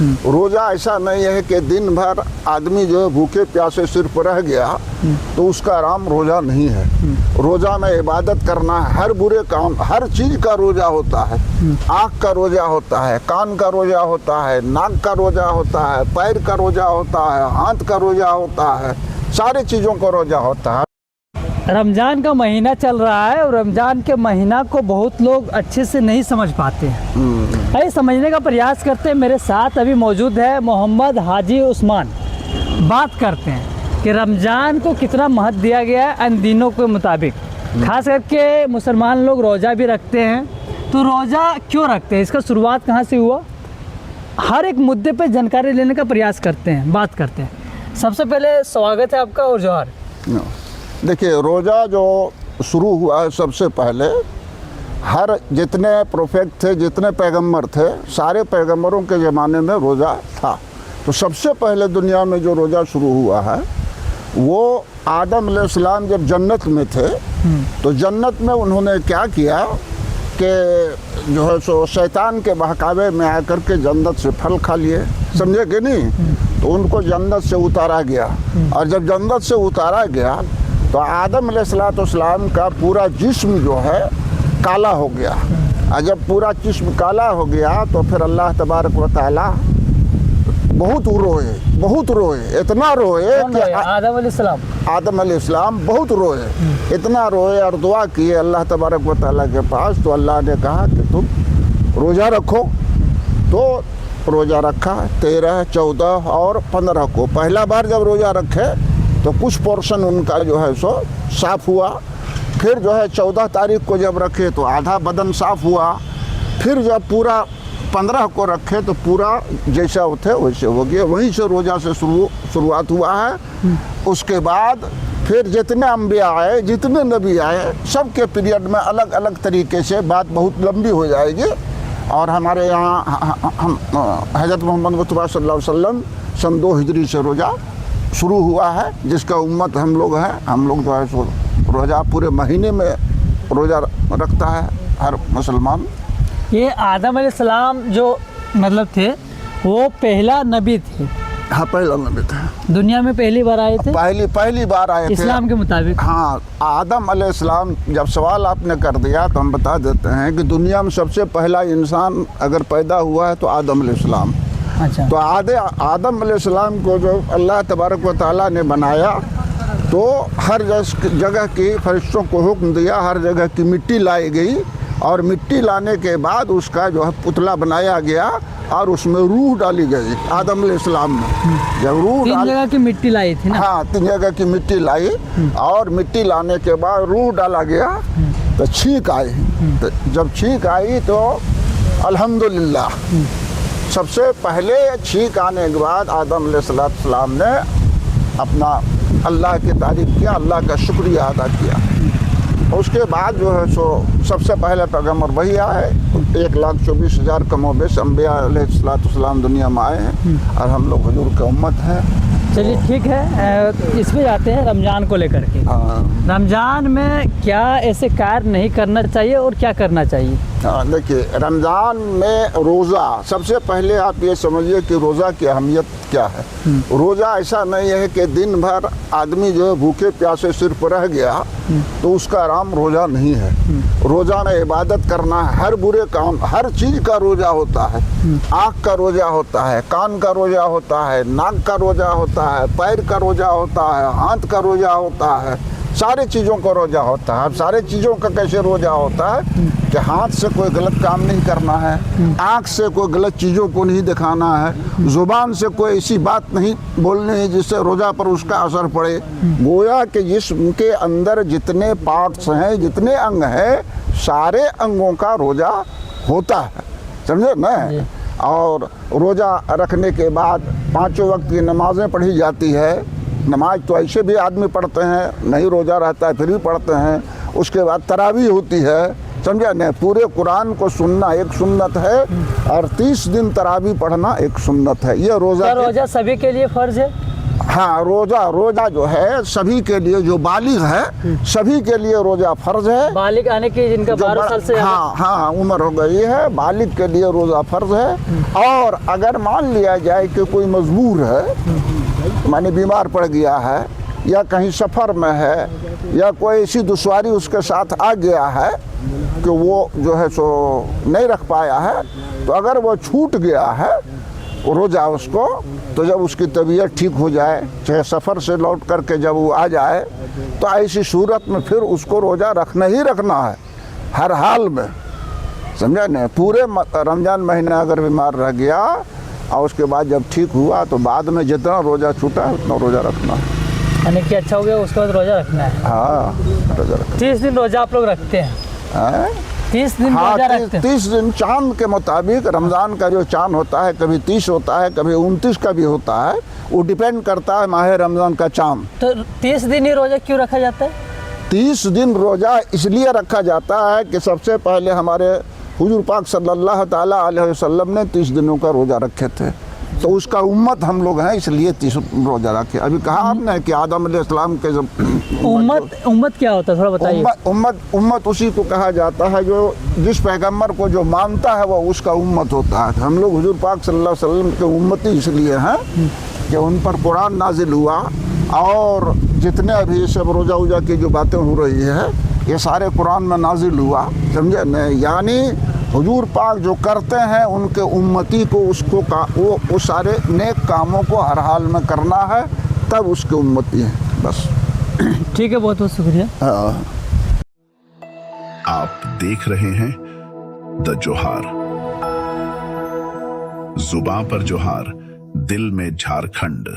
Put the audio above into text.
रोजा ऐसा नहीं है कि दिन भर आदमी जो है भूखे प्यासे सिर्फ रह गया तो उसका आराम रोजा नहीं है। रोजा में इबादत करना है, हर बुरे काम, हर चीज का रोजा होता है। आँख का रोजा होता है, कान का रोजा होता है, नाक का रोजा होता है, पैर का रोजा होता है, हाथ का रोजा होता है, सारी चीजों का रोजा होता है। रमज़ान का महीना चल रहा है और रमज़ान के महीना को बहुत लोग अच्छे से नहीं समझ पाते हैं। आइए समझने का प्रयास करते हैं। मेरे साथ अभी मौजूद है मोहम्मद हाजी उस्मान। बात करते हैं कि रमज़ान को कितना महत्व दिया गया है इन दिनों के मुताबिक। खास करके मुसलमान लोग रोज़ा भी रखते हैं, तो रोज़ा क्यों रखते हैं, इसका शुरुआत कहाँ से हुआ, हर एक मुद्दे पर जानकारी लेने का प्रयास करते हैं, बात करते हैं। सबसे पहले स्वागत है आपका और जोहार। देखिए, रोज़ा जो शुरू हुआ है सबसे पहले, हर जितने प्रोफेट थे, जितने पैगंबर थे, सारे पैगंबरों के ज़माने में रोज़ा था। तो सबसे पहले दुनिया में जो रोज़ा शुरू हुआ है वो आदम अलैहिस्सलाम जब जन्नत में थे तो जन्नत में उन्होंने क्या किया कि जो है सो शैतान के बहकावे में आकर के जन्नत से फल खा लिए, समझे कि नहीं। तो उनको जन्नत से उतारा गया, और जब जन्नत से उतारा गया तो आदम अलैहिस्सलाम का पूरा जिस्म जो है काला हो गया। और जब पूरा जिस्म काला हो गया तो फिर अल्लाह तबारक व तआला बहुत रोए, इतना रोए कि आदम अलैहिस्सलाम बहुत रोए, इतना रोए और दुआ किए अल्लाह तबारक व तआला के पास। तो अल्लाह ने कहा कि तुम रोज़ा रखो। तो रोज़ा रखा 13, 14 और 15 को। पहला बार जब रोज़ा रखे तो कुछ पोर्शन उनका जो है सो साफ़ हुआ। फिर जो है 14 तारीख को जब रखे तो आधा बदन साफ़ हुआ। फिर जब पूरा 15 को रखे तो पूरा जैसा थे वैसे हो गया। वहीं से रोज़ा से शुरुआत हुआ है। उसके बाद फिर जितने अम्बिया आए, जितने नबी आए, सबके पीरियड में अलग अलग तरीके से बात बहुत लंबी हो जाएगी। और हमारे यहाँ हम हज़रत मोहम्मद मुस्तफ़ा सल्लल्लाहु अलैहि वसल्लम सन 2 हिजरी से रोज़ा शुरू हुआ है, जिसका उम्मत हम लोग हैं। हम लोग जो है सो रोज़ा पूरे महीने में रोज़ा रखता है हर मुसलमान। ये आदम अलैहिस्सलाम जो मतलब थे वो पहला नबी थे। हाँ, पहला नबी थे, दुनिया में पहली बार आए थे। पहली बार आए थे इस्लाम के मुताबिक। हाँ, आदम अलैहिस्सलाम, जब सवाल आपने कर दिया तो हम बता देते हैं कि दुनिया में सबसे पहला इंसान अगर पैदा हुआ है तो आदम अलैहिस्सलाम। अच्छा। तो आदम अलैहिस्सलाम को जो अल्लाह तबारक व तआला ने बनाया तो हर जगह की फरिश्तों को हुक्म दिया, हर जगह की मिट्टी लाई गई, और मिट्टी लाने के बाद उसका जो है पुतला बनाया गया और उसमें रूह डाली गई आदम अलैहिस्सलाम ने। जब रूह 3 जगह की मिट्टी लाई थी ना। हाँ, 3 जगह की मिट्टी लाई, और मिट्टी लाने के बाद रूह डाला गया तो छींक आई। तो जब छींक आई तो अल्हम्दुलिल्लाह, सबसे पहले छींक आने के बाद आदम अलैहिस्सलाम ने अपना अल्लाह की तारीफ़ किया, अल्लाह का शुक्रिया अदा किया। उसके बाद जो है सो सबसे पहले पैगम्बर वही आए। 1,24,000 कमोबेश अम्बिया अलैहिस्सलाम दुनिया में आए हैं, और हम लोग हुजूर के उम्मत हैं। चलिए ठीक है, इसमें जाते हैं रमज़ान को लेकर के। रमज़ान में क्या ऐसे कार्य नहीं करना चाहिए और क्या करना चाहिए? देखिए, रमज़ान में रोज़ा, सबसे पहले आप ये समझिए कि रोज़ा की अहमियत क्या है। रोज़ा ऐसा नहीं है कि दिन भर आदमी जो है भूखे प्यासे सिर्फ रह गया तो उसका आराम रोज़ा नहीं है। रोज़ा में इबादत करना है, हर बुरे काम, हर चीज़ का रोज़ा होता है। आँख का रोज़ा होता है, कान का रोज़ा होता है, नाक का रोज़ा होता है, पैर का रोज़ा होता है, हाथ का रोज़ा होता है, सारी चीज़ों का रोज़ा होता है। अब सारे चीज़ों का कैसे रोज़ा होता है कि हाथ से कोई गलत काम नहीं करना है, आँख से कोई गलत चीज़ों को नहीं दिखाना है, ज़ुबान से कोई ऐसी बात नहीं बोलनी है जिससे रोज़ा पर उसका असर पड़े। गोया कि जिस्म के अंदर जितने पार्ट्स हैं, जितने अंग हैं, सारे अंगों का रोज़ा होता है, समझे ना। और रोज़ा रखने के बाद 5 वक्त की नमाज़ें पढ़ी जाती है। नमाज तो ऐसे भी आदमी पढ़ते हैं, नहीं रोज़ा रहता है फिर भी पढ़ते हैं। उसके बाद तरावी होती है, समझा नहीं। पूरे कुरान को सुनना एक सुन्नत है, और 30 दिन तरावी पढ़ना एक सुन्नत है। ये रोज़ा सभी के लिए फ़र्ज़ है? हाँ, रोजा जो है सभी के लिए, जो बालिग है सभी के लिए रोजा फर्ज है। बालिग आने की जिनका जो 12 साल से हाँ हाँ उम्र हो गई है, बालिग के लिए रोजा फर्ज है। और अगर मान लिया जाए कि कोई मजबूर है, माने बीमार पड़ गया है या कहीं सफ़र में है या कोई ऐसी दुश्वारी उसके साथ आ गया है कि वो जो है सो नहीं रख पाया है, तो अगर वो छूट गया है रोज़ा उसको, तो जब उसकी तबीयत ठीक हो जाए, चाहे सफ़र से लौट करके जब वो आ जाए, तो ऐसी सूरत में फिर उसको रोज़ा रखना ही रखना है हर हाल में, समझा नहीं। पूरे रमज़ान महीना अगर बीमार रह गया और उसके बाद जब ठीक हुआ तो बाद में जितना रोज़ा छूटा है उतना रोज़ा रखना है। यानी कि अच्छा हो गया उसके बाद रोजा रखना है। हाँ, रोज़ा रखना 30 दिन रोजा आप लोग रखते हैं? है। 30 दिन हाँ, रोजा रखते हैं? 30 दिन चांद के मुताबिक। रमज़ान का जो चांद होता है कभी 30 होता है, कभी 29 का भी होता है, वो डिपेंड करता है माह रमज़ान का चांद। तो 30 दिन ही रोजा क्यों रखा जाता है? 30 दिन रोज़ा इसलिए रखा जाता है कि सबसे पहले हमारे हुजूर पाक सल्लल्लाहु ताला अलैहि वसल्लम ने 30 दिनों का रोज़ा रखे थे, तो उसका उम्मत हम लोग हैं, इसलिए 30 रोज़ा रखे। अभी कहा आपने कि आदम अलैहिस्सलाम के जब उम्मत क्या होता है थोड़ा बताइए। उम्मत उसी को कहा जाता है जो जिस पैगम्बर को जो मानता है वो उसका उम्मत होता है। हम लोग हुजूर पाक सल्लल्लाहु अलैहि वसल्लम के उम्मती इसलिए हैं कि उन पर कुरान नाजिल हुआ, और जितने अभी सब रोज़ा वोजा की जो बातें हो रही है ये सारे कुरान में नाजिल हुआ, समझे न। यानी हुजूर पाक जो करते हैं उनके उम्मती को उसको वो सारे नेक कामों को हर हाल में करना है, तब उसके उम्मती हैं, बस। ठीक है, बहुत बहुत शुक्रिया। हाँ। आप देख रहे हैं द जोहार, जुबां पर जोहार, दिल में झारखंड।